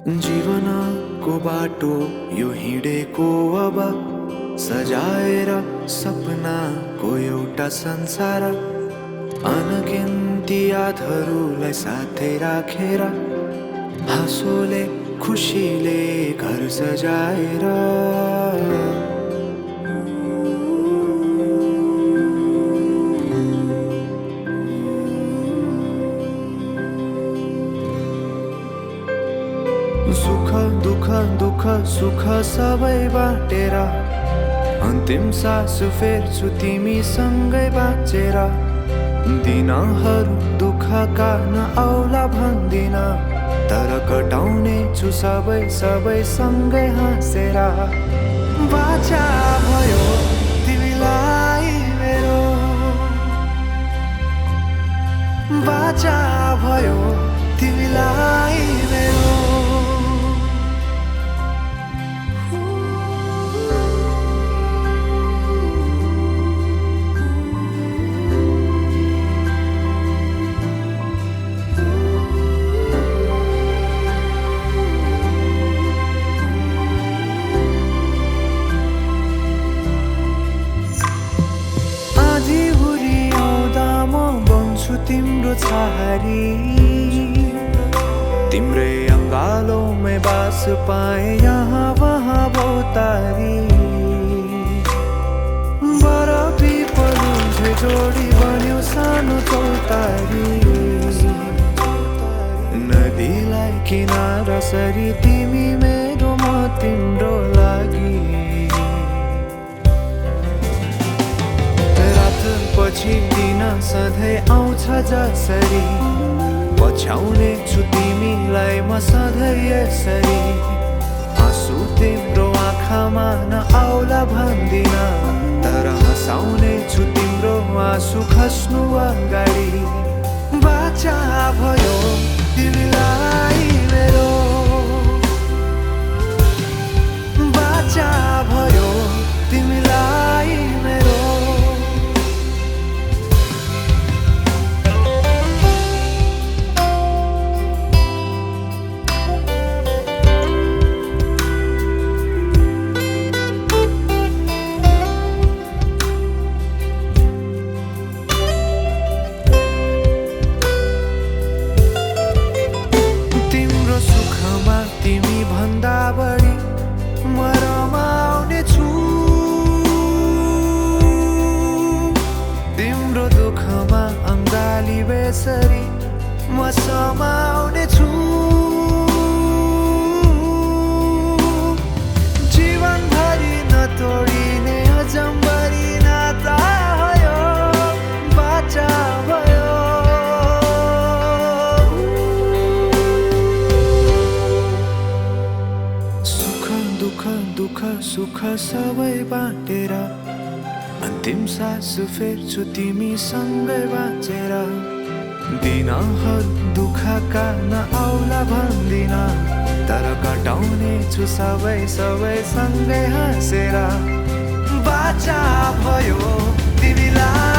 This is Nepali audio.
जीवनको बाटो यो हिँडेको अब सजाएर सपनाको एउटा संसार अनगिन्ती यादहरूलाई साथै राखेर हाँसोले खुसीले घर सजाएर सुख दुःख दुःख सुख सबै बाटेर अन्तिम सास फेर्छु तिमीसँगै बाँचेर दिनहरू दुःखका नआउला भन्दिन तर कटाउने छु सबै सबै सँगै हाँसेर बाचा भयो तिमीलाई मेरो बाचा भयो तिमीलाई मेरो तिम्रो छहारी तिम्रै अङ्गालोमै बास पाए यहाँ वहाँ बहुतारी बरफी पलुझे जोडी बन्यो सानो चौतारी नदीलाई किनारा सरी तिमी मेरो म तिम्रो लागि पछि दिन सधैँ आउँछ जसरी पछ्याउने छु तिमीलाई म सधैँ यसरी आँसु तिम्रो आँखामा नआउला भन्दिन तर हँसाउने छु तिम्रो आँसु खस्नु अगाडि बाचा भयो तिमीलाई मेरो बाचा भयो तिमीलाई मेरो भन्दा बढी म रमाउने छु तिम्रो दुःखमा अङ्गाली बेसरी म समाउने छु जीवनभरि नतोडिने अजम्बरी नाता भयो बाचा भयो दुःख सुख सबै बाटेर अन्तिम सास फेर्छु तिमीसँगै बाँचेर दिनहरू दुःखका नआउला भन्दिन तर कटाउने छु सबै सबै सँगै हाँसेर बाचा भयो तिमीलाई